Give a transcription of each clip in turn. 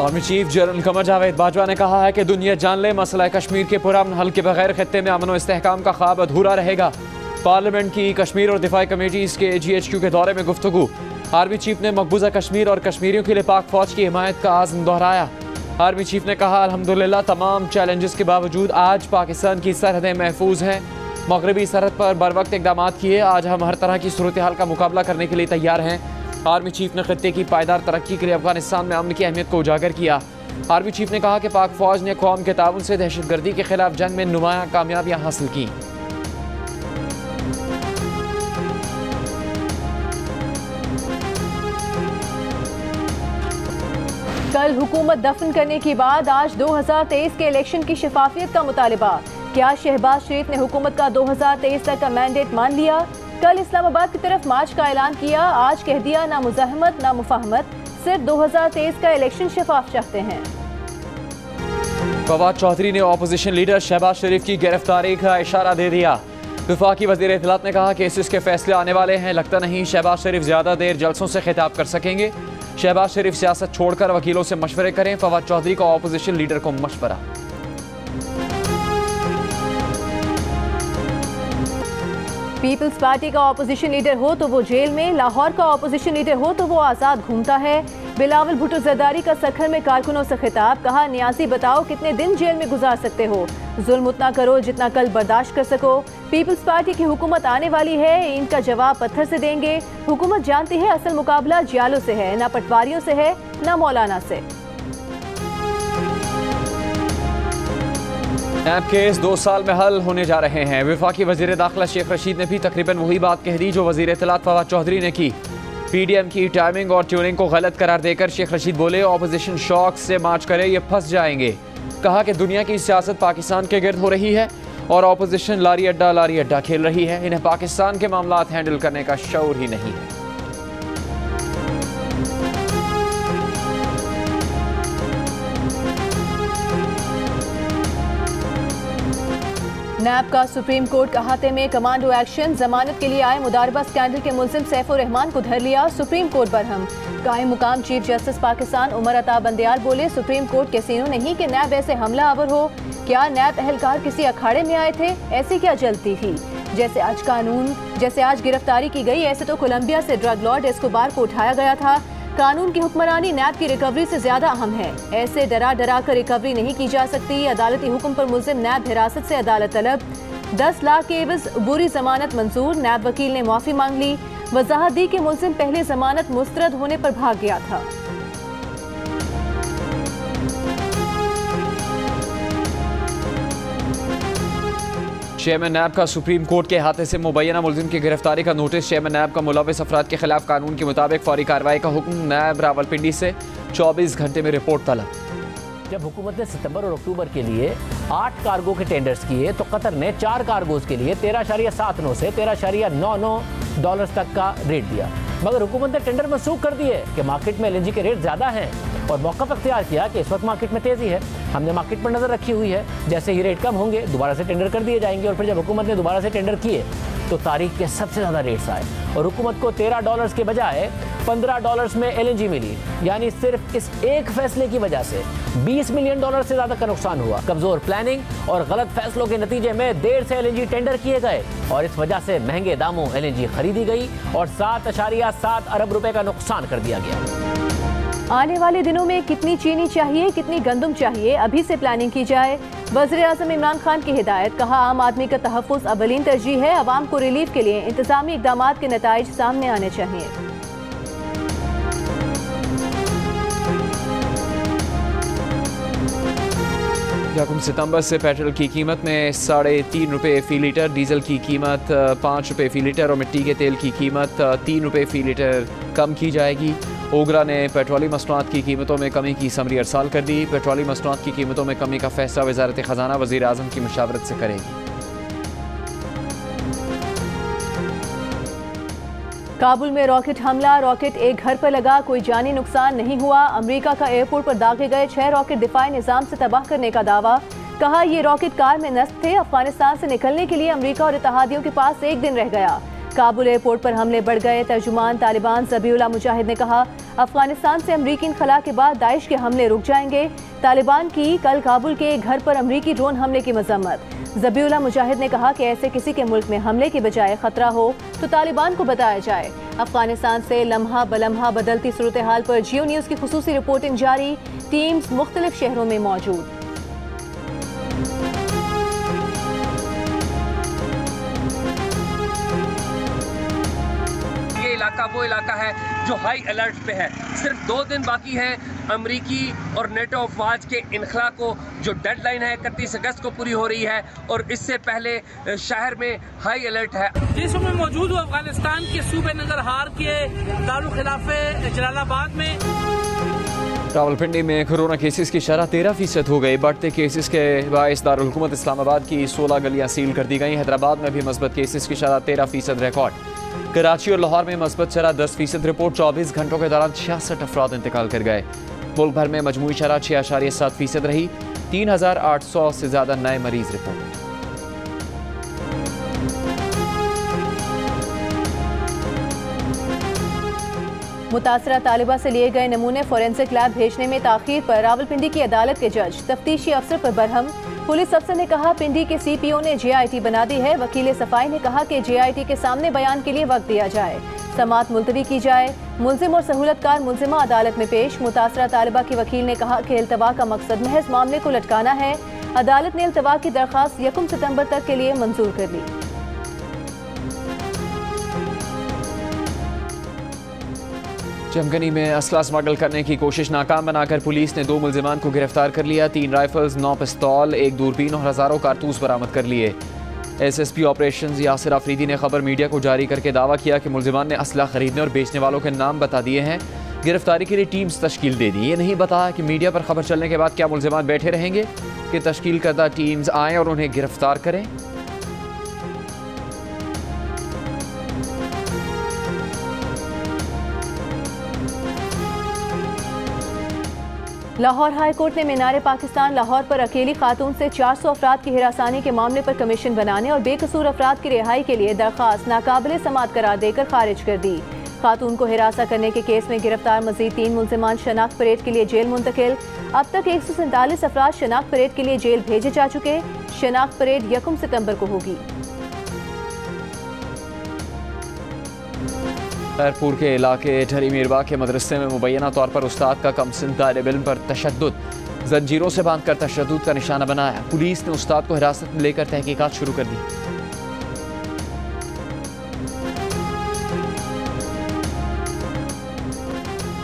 Army chief general Qamar Javed Bajwa ने कहा है कि दुनिया जान ले मसला कश्मीर के पुरअमन हल के बगैर खित्ते में अमन व इस्तेहकाम का ख्वाब अधूरा रहेगा। पार्लियामेंट की कश्मीर और दिफाई कमेटीज़ के GHQ के दौरे में गुफ्तगू। आर्मी चीफ ने मकबूजा कश्मीर और कश्मीरियों के लिए पाक फौज की हिमायत का आज़म दोहराया। आर्मी चीफ ने कहा अल्हम्दुलिल्लाह तमाम चैलेंजेस के बावजूद आज पाकिस्तान की सरहदें महफूज हैं। मगरबी सरहद पर बर वक्त इकदाम किए। आज हम हर तरह की सूरत हाल का मुकाबला करने के लिए तैयार हैं। आर्मी चीफ ने खित्ते की पायदार तरक्की के लिए अफगानिस्तान में अमन की अहमियत को उजागर किया। आर्मी चीफ ने कहा कि पाक फौज ने कौम के ताउन से दहशतगर्दी के खिलाफ जंग में नुमायां कामयाबियां हासिल की। कल हुकूमत दफन करने के बाद आज 2023 के इलेक्शन की शफाफियत का मुतालिबा। क्या शहबाज शरीफ ने हुकूमत का 2023 तक का मैंडेट मान लिया? कल इस्लामाबाद की तरफ मार्च का ऐलान किया। आज कह दिया ना मुज़ाहमत ना मुफाहमत, सिर्फ 2023 का इलेक्शन शफाफ चाहते हैं। फवाद चौधरी ने अपोजिशन लीडर शहबाज शरीफ की गिरफ्तारी का इशारा दे दिया। वफाकी वज़ीर इत्तलात ने कहा केसेस के फैसले आने वाले हैं। लगता नहीं शहबाज शरीफ ज़्यादा देर जलसों से खिताब कर सकेंगे। शहबाज शरीफ सियासत छोड़कर वकीलों से मशवरे करें। फवाद चौधरी का अपोजिशन लीडर को मशवरा। पीपल्स पार्टी का ऑपोजिशन लीडर हो तो वो जेल में, लाहौर का ऑपोजिशन लीडर हो तो वो आज़ाद घूमता है। बिलावल भुट्टो जरदारी का सखर में कारकुनों से खिताब। कहा नियाजी बताओ कितने दिन जेल में गुजार सकते हो, जुल्म उतना करो जितना कल बर्दाश्त कर सको। पीपल्स पार्टी की हुकूमत आने वाली है, इनका जवाब पत्थर से देंगे। हुकूमत जानती है असल मुकाबला जियालों से है, ना पटवारियों से है ना मौलाना से। नैब केस 2 साल में हल होने जा रहे हैं। वफाकी वज़ीर दाखिला शेख रशीद ने भी तकरीबन वही बात कह दी जो वज़ीर इत्तलात फवाद चौधरी ने की। PDM की टाइमिंग और ट्यूनिंग को गलत करार देकर शेख रशीद बोले अपोजिशन शौक से मार्च करे ये फंस जाएंगे। कहा कि दुनिया की सियासत पाकिस्तान के गिर्द हो रही है और अपोजिशन लारी अड्डा खेल रही है। इन्हें पाकिस्तान के मामलात हैंडल करने का शऊर ही नहीं है। नैब का सुप्रीम कोर्ट के अहाते में कमांडो एक्शन। जमानत के लिए आए मुदारबा स्कैंडल के मुलजिम सैफुर रहमान को धर लिया। Supreme court Barham. कायम मुकाम चीफ जस्टिस पाकिस्तान उमर अता बंदयाल बोले सुप्रीम कोर्ट कैसीनो नहीं कि नैब ऐसे हमला आवर हो। क्या नैब अहलकार किसी अखाड़े में आए थे? ऐसी क्या जल्दी थी? जैसे आज गिरफ्तारी की गई ऐसे तो कोलंबिया से ड्रग लॉर्ड एस्कोबार को उठाया गया था। कानून की हुक्मरानी नैब की रिकवरी से ज्यादा अहम है। ऐसे डरा कर रिकवरी नहीं की जा सकती। अदालती हुक्म पर मुलजिम नैब हिरासत से अदालत तलब। 10 लाख के एवज बुरी जमानत मंजूर। नैब वकील ने माफी मांग ली। वजाहत दी कि मुलजिम पहले जमानत मुस्तरद होने पर भाग गया था। चेयरमैन नैब का सुप्रीम कोर्ट के हाथे से मुबैना मुलजिम की गिरफ्तारी का नोटिस। चेयरमैन नैब का मुलविस अफराद के खिलाफ कानून के मुताबिक फौरी कार्रवाई का हुक्म। नैब रावलपिंडी से 24 घंटे में रिपोर्ट तलब। जब हुकूमत ने सितंबर और अक्टूबर के लिए 8 कार्गो के टेंडर्स किए तो कतर ने 4 कार्गोज के लिए 13.79 से 13.99 डॉलर तक का रेट दिया। मगर हुकूमत ने टेंडर मनसूख कर दिए कि मार्केट में LNG के रेट ज़्यादा हैं और मौका अख्तियार किया कि इस वक्त मार्केट में तेज़ी है, हमने मार्केट पर नज़र रखी हुई है। जैसे ही रेट कम होंगे दोबारा से टेंडर कर दिए जाएंगे। और फिर जब हुकूमत ने दोबारा से टेंडर किए तो तारीख के सबसे ज़्यादा रेट्स आए और हुकूमत को $13 के बजाय $15 में LNG मिली। यानी सिर्फ इस एक फैसले की वजह से $20 मिलियन से ज़्यादा का नुकसान हुआ। कमज़ोर प्लानिंग और गलत फैसलों के नतीजे में देर से LNG टेंडर किए गए और इस वजह से महंगे दामों LNG खरीदी गई और 7.7 अरब रुपए का नुकसान कर दिया गया। आने वाले दिनों में कितनी चीनी चाहिए, कितनी गंदम चाहिए, अभी से प्लानिंग की जाए। वज़ीर-ए-आज़म इमरान खान की हिदायत। कहा आम आदमी का तहफ़्फ़ुज़ अवलीन तरजीह है। अवाम को रिलीफ के लिए इंतज़ामी इक़दामात के नताइज सामने आने चाहिए। यकम सितंबर से पेट्रोल की कीमत में 3.5 रुपये फ़ी लीटर, डीजल की कीमत 5 रुपये फ़ी लीटर और मिट्टी के तेल की कीमत 3 रुपये फ़ी लीटर कम की जाएगी। ओगरा ने पेट्रोली मसनूआत की कीमतों में कमी की समरी अरसाल कर दी। पेट्रोली मसनूआत की कीमतों में कमी का फैसला वज़ारत ख़जाना वज़ीर आज़म की मुशावरत से करेगी। काबुल में रॉकेट हमला। रॉकेट एक घर पर लगा, कोई जानी नुकसान नहीं हुआ। अमेरिका का एयरपोर्ट पर दागे गए 6 रॉकेट दिफाई निज़ाम से तबाह करने का दावा। कहा ये रॉकेट कार में नस्ब थे। अफगानिस्तान से निकलने के लिए अमेरिका और इत्तेहादियों के पास 1 दिन रह गया। काबुल एयरपोर्ट पर हमले बढ़ गए। तर्जुमान तालिबान ज़बीउल्लाह मुजाहिद ने कहा, अफगानिस्तान से अमरीकी इनखला के बाद दाइश के हमले रुक जाएंगे। तालिबान की कल काबुल के घर पर अमरीकी ड्रोन हमले की मजम्मत। ज़बीउल्लाह मुजाहिद ने कहा कि ऐसे किसी के मुल्क में हमले के बजाय खतरा हो तो तालिबान को बताया जाए। अफगानिस्तान से लम्हा बलम्हा बदलती सूरत हाल पर जियो न्यूज़ की खुसूसी रिपोर्टिंग जारी। टीम्स मुख्तलिफ शहरों में मौजूद। इलाका वो इलाका है जो हाई अलर्ट पे है। सिर्फ 2 दिन बाकी है अमरीकी और नेटो अफवाज के इनखला को, जो डेडलाइन है 31 अगस्त को पूरी हो रही है और इससे पहले शहर में हाई अलर्ट है। जिस में मौजूद हूँ अफगानिस्तान के सूबे नंगरहार के दारुल खिलाफे जलालाबाद में। रावलपिंडी में कोरोना केसेस की शरह 13% हो गई। बढ़ते केसेस के बायस दारुल हुकूमत इस्लामाबाद की 16 गलियां सील कर दी गई। हैदराबाद में भी मस्बत केसेस की शरह 13% रिकॉर्ड। कराची और लाहौर में मस्बत शरह 10% रिपोर्ट। 24 घंटों के दौरान 66 अफराद इंतकाल कर गए। मुल्क भर में मजमूई शरह 6.7% रही। 3800 से ज्यादा नए मरीज रिपोर्ट। मुतासरा तालिबा से लिए गए नमूने फोरेंसिक लैब भेजने में ताखीर पर रावलपिंडी की अदालत के जज तफ्तीशी अफसर पर बरहम। पुलिस अफसर ने कहा, पिंडी के CPO ने JIT बना दी है। वकील सफाई ने कहा कि JIT के सामने बयान के लिए वक्त दिया जाए, समाअत मुलतवी की जाए। मुलजिम और सहूलतकार मुलजिमा अदालत में पेश। मुतासरा तालिबा की वकील ने कहा कि इल्तवा का मकसद महज मामले को लटकाना है। अदालत ने इल्तवा की दरख्वास्त 1 सितंबर तक के लिए मंजूर कर ली। जमगनी में असला स्मगल करने की कोशिश नाकाम बनाकर पुलिस ने 2 मुलजिमान को गिरफ्तार कर लिया। 3 राइफल्स, 9 पिस्तौल, 1 दूरबीन और हजारों कारतूस बरामद कर लिए। SSP ऑपरेशंस यासिर आफरीदी ने खबर मीडिया को जारी करके दावा किया कि मुलजिमान ने असला खरीदने और बेचने वालों के नाम बता दिए हैं। गिरफ्तारी के लिए टीम्स तश्कील दे दी। ये नहीं बताया कि मीडिया पर खबर चलने के बाद क्या मुलजिमान बैठे रहेंगे कि तश्कील करदा टीम्स आएँ और उन्हें गिरफ्तार करें। लाहौर हाई कोर्ट ने मीनार पाकिस्तान लाहौर पर अकेली खातून से 400 अफराद की हिरासानी के मामले पर कमीशन बनाने और बेकसूर अफराद की रिहाई के लिए दरख्वास्त नाकाबिले समाअत करार देकर खारिज कर दी। खातून को हिरासा करने के केस में गिरफ्तार मजीद 3 मुलजिमान शनाख्त परेड के लिए जेल मुंतकिल। अब तक 147 अफराद शनाख्त परेड के लिए जेल भेजे जा चुके। शनाख्त परेड 1 सितंबर को होगी। खैरपुर के इलाके ढरी मीरबाग के मदरसे में मुबैना तौर पर उस्ताद का कमसिन तालिब इल्म पर तशद्दुद, जंजीरों से बांधकर तशद्दुद का निशाना बनाया। पुलिस ने उस्ताद को हिरासत में लेकर तहकीकात शुरू कर दी।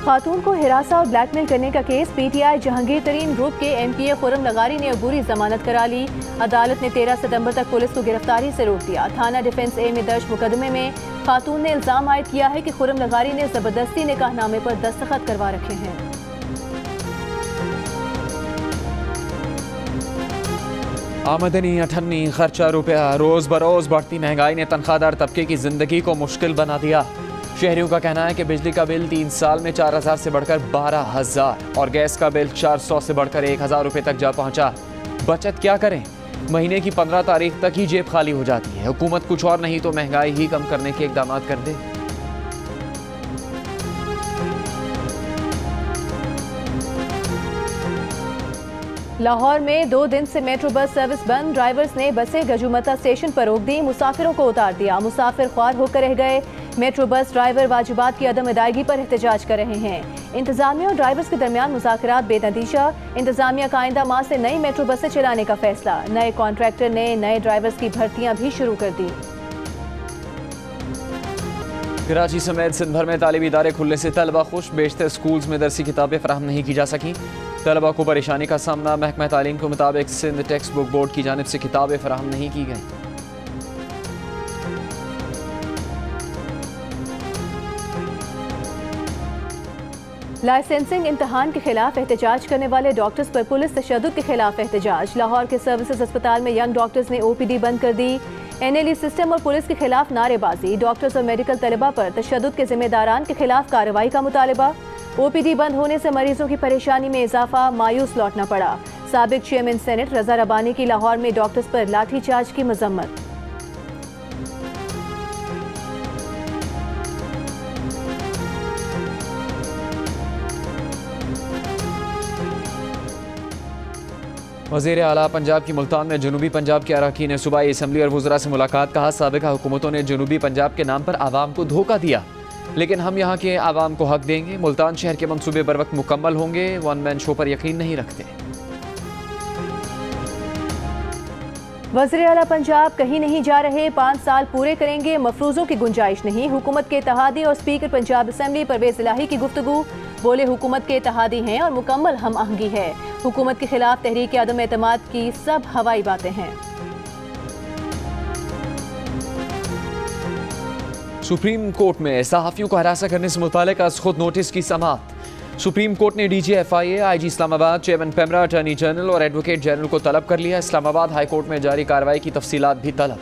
खातून को हिरासा और ब्लैकमेल करने का केस। PTI जहांगीर तरीन ग्रुप के MPA खुर्रम लगारी ने अबूरी जमानत करा ली। अदालत ने 13 सितंबर तक पुलिस को गिरफ्तारी से रोक दिया। थाना डिफेंस A में दर्ज मुकदमे में खातून ने इल्जाम आयद किया है कि खुर्रम लगारी ने जबरदस्ती निकाहनामे पर दस्तखत करवा रखे हैं। आमदनी अठन्नी, खर्चा रुपया। रोज बरोज बढ़ती महंगाई ने तनख्वाहदार तबके की जिंदगी को मुश्किल बना दिया। शहरियों का कहना है कि बिजली का बिल 3 साल में 4000 से बढ़कर 12000 और गैस का बिल 400 से बढ़कर 1000 रुपये तक जा पहुंचा। बचत क्या करें? महीने की 15 तारीख तक ही जेब खाली हो जाती है। हुकूमत कुछ और नहीं तो महंगाई ही कम करने के इकदाम कर दे। लाहौर में 2 दिन से मेट्रो बस सर्विस बंद। ड्राइवर्स ने बसें गजूमता स्टेशन पर रोक दी, मुसाफिरों को उतार दिया। मुसाफिर ख्वार होकर रह गए। मेट्रो बस ड्राइवर वाजिबात की अदम अदायगी पर एहतजाज कर रहे हैं। इंतजामिया और ड्राइवर्स के दरमियान मुज़ाकरात बेनतीजा। इंतजामिया का आइंदा माह से नई मेट्रो बसें चलाने का फैसला। नए कॉन्ट्रैक्टर ने नए ड्राइवर्स की भर्तियां भी शुरू कर दी। कराची समेत सिंध भर में तालीमी इदारे खुलने से तलबा खुश। बेशतर स्कूल्स में दरसी किताबें फराहम नहीं की जा सकी। तलबा को परेशानी का सामना। महकमा तालीम के मुताबिक सिंध टेक्स्ट बुक बोर्ड की जानिब से किताबें फराहम नहीं की गई। लाइसेंसिंग इम्तहान के खिलाफ एहतजाज करने वाले डॉक्टर्स पर पुलिस तशद्दुद के खिलाफ एहतजाज। लाहौर के सर्विसेज अस्पताल में यंग डॉक्टर्स ने OPD बंद कर दी। NLE सिस्टम और पुलिस के खिलाफ नारेबाजी। डॉक्टर्स और मेडिकल तलबा पर तशद्दुद के जिम्मेदारान के खिलाफ कार्रवाई का मुतालबा। OPD बंद होने से मरीजों की परेशानी में इजाफा। मायूस लौटना पड़ा। साबिक चेयरमैन सेनेट रजा रबानी की लाहौर में डॉक्टर्स पर लाठीचार्ज की मजम्मत। वज़ीर आला पंजाब की मुल्तान में जनूबी पंजाब के अरकान सूबाई असम्बली और वज़रा से मुलाकात। कहा, साबिक़ा हुकूमतों ने जनूबी पंजाब के नाम पर आवाम को धोखा दिया, लेकिन हम यहाँ के आवाम को हक देंगे। मुल्तान शहर के मंसूबे बर वक्त मुकम्मल होंगे। वन मैन शो पर यकीन नहीं रखते। वज़ीर आला पंजाब कहीं नहीं जा रहे, 5 साल पूरे करेंगे, मफरूज़ों की गुंजाइश नहीं। हुकूमत के इत्तेहादी और स्पीकर पंजाब असम्बली परवेज़ इलाही की गुफ्तगू। बोले, हुकूमत के इत्तेहादी हैं और मुकम्मल हम आहंगी है। हुकूमत के खिलाफ तहरीक अदम एतमाद की सब हवाई बातें हैं। सुप्रीम कोर्ट में सहाफ़ियों को हरासा करने से मुताल्लिक़ आज खुद नोटिस की समाअत। सुप्रीम कोर्ट ने DG FIA, IG Islamabad, chairman PEMRA, attorney general और एडवोकेट जनरल को तलब कर लिया। इस्लामाबाद हाई कोर्ट में जारी कार्रवाई की तफसीलात भी तलब।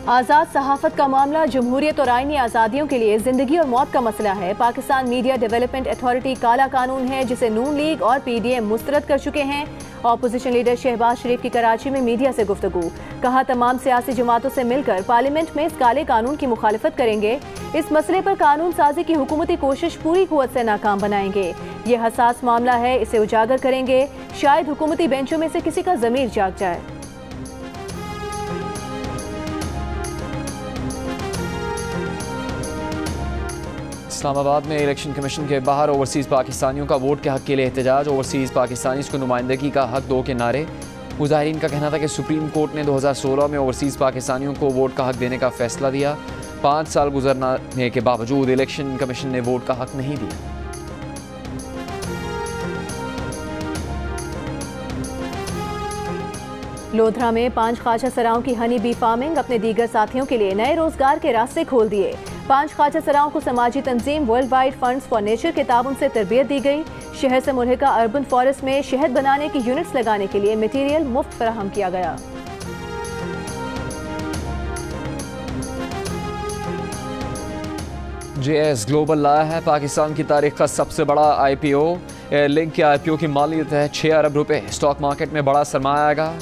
आज़ाद सहाफ़त का मामला जमहूरियत और आईनी आज़ादियों के लिए ज़िंदगी और मौत का मसला है। पाकिस्तान मीडिया डेवलपमेंट अथॉरिटी काला कानून है जिसे नून लीग और PDM मुस्तरद कर चुके हैं। ऑपोजिशन लीडर शहबाज शरीफ की कराची में मीडिया से गुफ्तगू। कहा, तमाम सियासी जमातों से मिलकर पार्लियामेंट में इस काले कानून की मुखालिफत करेंगे। इस मसले पर कानून साजी की हुकूमती कोशिश पूरी कुव्वत से नाकाम बनाएंगे। ये हसास मामला है, इसे उजागर करेंगे। शायद हुकूमती बेंचों में से किसी का ज़मीर जाग जाए। इस्लामाबाद में इलेक्शन कमीशन के बाहर ओवरसीज़ पाकिस्तानियों का वोट के हक़ के लिए एहतजाज। ओवरसीज़ पाकिस्तानी को नुमाइंदगी का हक़ दो के नारे। मुजाहिरीन का कहना था कि सुप्रीम कोर्ट ने 2016 में ओवरसीज़ पाकिस्तानियों को वोट का हक़ देने का फैसला दिया। 5 साल गुजरने के बावजूद इलेक्शन कमीशन ने वोट का हक़ नहीं दिया। लोधरा में 5 ख्वाजा सराओं की हनी बी फार्मिंग अपने दीगर साथियों के लिए नए रोजगार के रास्ते खोल दिए। 5 ख्वाजा सराओं को समाजी तंजीम world wide funds for nature के ताउन से तरबियत दी गई। शहर से मुल्हिका अर्बन फॉरेस्ट में शहद बनाने की यूनिट्स लगाने के लिए मटीरियल मुफ्त फराहम किया गया। JS ग्लोबल लाया है पाकिस्तान की तारीख का सबसे बड़ा IPO। एयरलिंक के IPO की मालियत है 6 अरब रुपए। स्टॉक मार्केट में बड़ा सरमाया आएगा।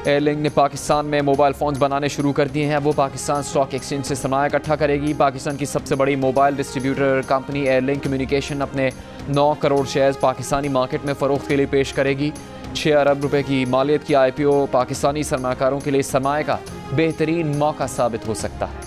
एयरलिंक ने पाकिस्तान में मोबाइल फ़ोन्स बनाने शुरू कर दिए हैं। वो पाकिस्तान स्टॉक एक्सचेंज से सरमाया इकट्ठा करेगी। पाकिस्तान की सबसे बड़ी mobile distributor company airlink communication अपने 9 करोड़ शेयर्स पाकिस्तानी मार्केट में फ़रोख्त के लिए पेश करेगी। 6 अरब रुपए की मालियत की IPO पाकिस्तानी सरमाकारों के लिए सरमाए का बेहतरीन मौका साबित हो सकता है।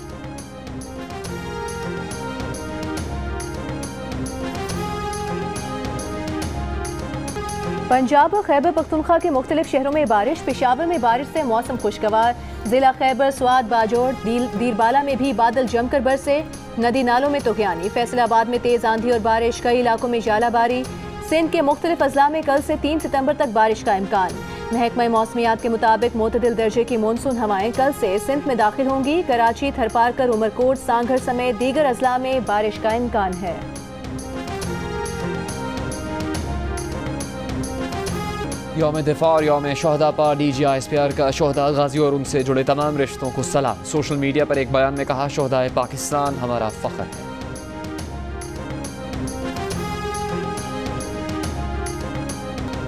पंजाब और खैबर पख्तूनख्वा के मुख्तलिफ शहरों में बारिश। पेशावर में बारिश से मौसम खुशगवार। जिला खैबर, स्वात, बाजोड़, दीरबाला में भी बादल जमकर बरसे। नदी नालों में तुगयानी। फैसलाबाद में तेज आंधी और बारिश, कई इलाकों में जालाबारी। सिंध के मुख्तलिफ अजला में कल से 3 सितंबर तक बारिश का इम्कान। महकमा मौसमियात के मुताबिक मोतदिल दर्जे की मानसून हवाएं कल से सिंध में दाखिल होंगी। कराची, थरपारकर, उमरकोट, सांघर समेत दीगर अजला में बारिश का इम्कान है। यौम दिफा और यौम शहदा पर DG ISPR का शहदा, गाजियों और उनसे जुड़े तमाम रिश्तों को सलाम। सोशल मीडिया पर एक बयान में कहा, शहदाए पाकिस्तान हमारा फ़ख्र है।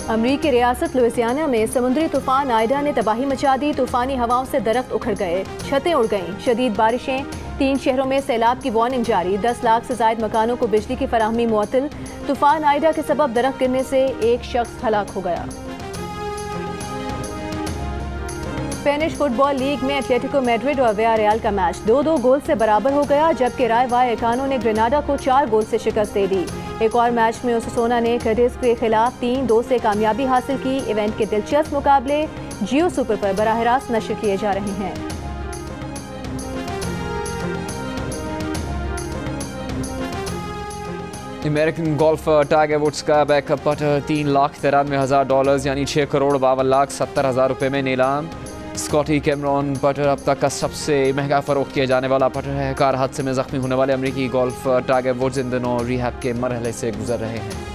अमरीकी रियासत लुइसियाना में समुद्री तूफान आयडा ने तबाही मचा दी। तूफानी हवाओं से दरख्त उखड़ गए, छतें उड़ गईं। शदीद बारिशें। 3 शहरों में सैलाब की वार्निंग जारी। 10 लाख से ज्यादा मकानों को बिजली की फराहमी मुअत्तल। तूफान आयडा के सबब दरख्त गिरने से एक शख्स हलाक हो गया। स्पेनिश फुटबॉल लीग में एटलेटिको मैड्रिड और वियारियल का मैच 2-2 गोल से बराबर हो गया, जबकि राय वायकानो ने ग्रेनाडा को 4 गोल से शिकस्त दे दी। एक और मैच में ओसासुना ने कैडिज के खिलाफ 3-2 से कामयाबी हासिल की। इवेंट के दिलचस्प मुकाबले जियो सुपर पर बराह रास्त नशर किए जा रहे हैं। अमेरिकन गोल्फर टाइगर वुड्स का बैकअप पटर $3,93,000 यानी 6,52,70,000 रुपये में नीलाम। स्कॉटी कैमरॉन पटर अब तक का सबसे महंगा फरोख्त किया जाने वाला पटर है। कार हादसे में जख्मी होने वाले अमेरिकी गोल्फर टाइगर वुड्स इन दिनों रिहैब के मरहले से गुजर रहे हैं।